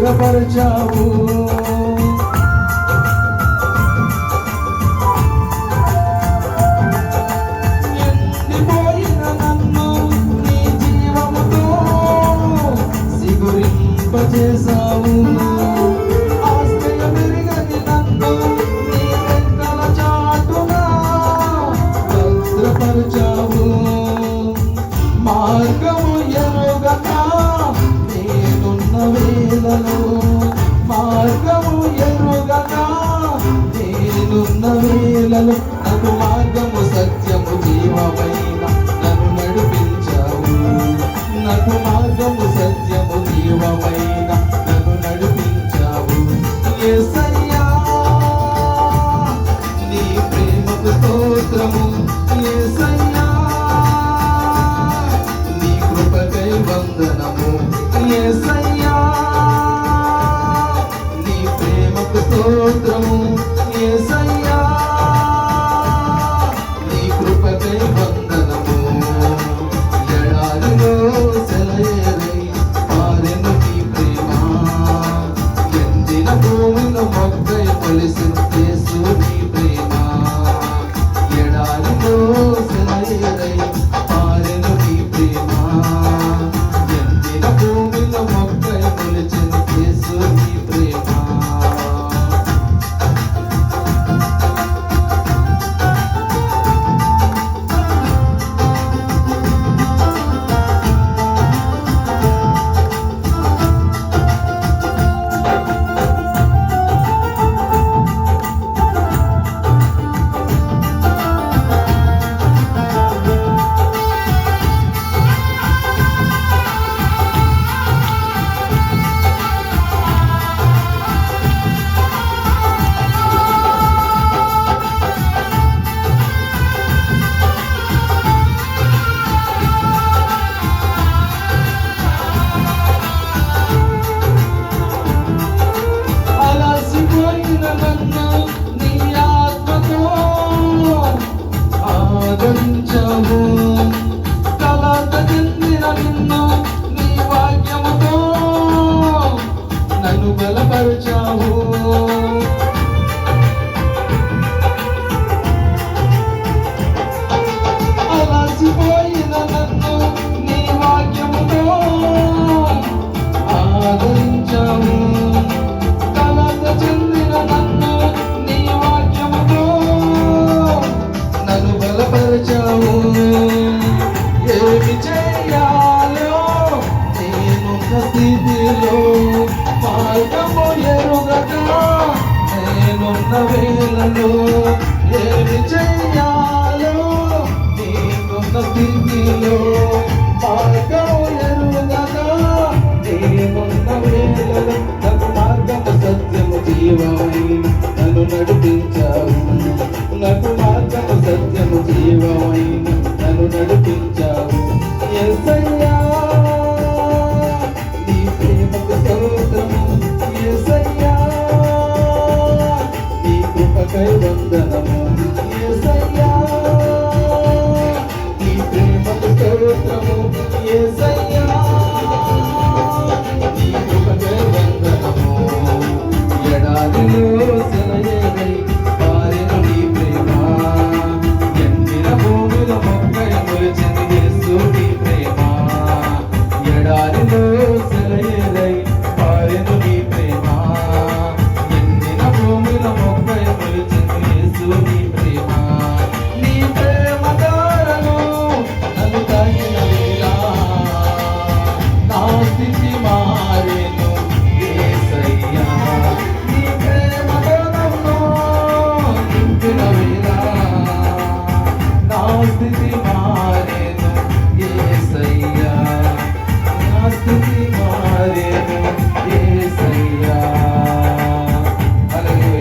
భద్రపరచావు. ఎండిపోయిన నన్ను నీ జీవముతో సిగురింపజేశావు. ఆశ్రయమెరుగని నన్ను నీ రెక్కల చాటున భద్రపరచావు. మార్గము ఎరుగక నేనున్న వేళలో, మార్గము ఎరుగక నేనున్న వేళలో నాకు మార్గము సత్యము జీవమైన నన్ను నడిపించావు. నాకు మార్గము సత్యము జీవమైన నన్ను నడిపించావు. యేసయ్యా నీ ప్రేమకు స్తోత్రము. యేసయ్యా నీ కృపకై వందనము. యేసయ్యా నీ ప్రేమకు స్తోత్రము. యేసయ్యా నీ కృపకై వందనము. ఎడారిలో సెలయేరై పారెను నీ ప్రేమ. ఎండిన భూమిలో మొక్కై మొలిసిన యేసు నీ ప్రేమ. ఎడారిలో సెలయేరై పారెను నీ ప్రేమ. ఎండిన భూమిలో మొక్కై మొలిచిన యేసు నీ ప్రేమ. నన్ను నీ ఆత్మతో ఆదరించావు. కలత చెందిన నిన్ను నీ వాక్యముతో నన్ను బలపరిచావు. అలసిపోయిన నన్ను నీ వాక్యముతో ఆదరించావు. కలత చెందిన నన్ను నీ వాక్యముతో నన్ను బలపరచావు. ఏమి చేయాలో నేనున్న స్థితిలో మార్గము ఎరుగక నేనున్న వేళలో. ఏమి చేయాలో నేనున్న స్థితిలో మార్గము ఎరుగక నేనున్న వేళలో నాకు మార్గము సత్యము జీవమైన నన్ను నడిపించావు. నాకు మార్గము సత్యము జీవమైన నన్ను నడిపించావు. యేసయ్యా నీ ప్రేమకు స్తోత్రము. యేసయ్యా నీ కృపకై వందనము. యేసయ్యా నీ ప్రేమకు స్తోత్రము. యేసయ్యా నీ కృపకై వందనము. ఎడారిలో సెలయేరై పారెను నీ ప్రేమ. ఎండిన భూమిలో మొక్కై మొలిచిన యేసు నీ ప్రేమ. ఎడారిలో సెలయేరై పారెను నీ ప్రేమ. ఎండిన భూమిలో మొక్కై మొలిచిన యేసు నీ ప్రేమ. నీ ప్రేమ దారను నన్ను తాకిన వేళ నా స్థితి మారెను. యేసయ్యా నీ ప్రేమ దారను నింపిన వేళ నా స్థితి మారెను.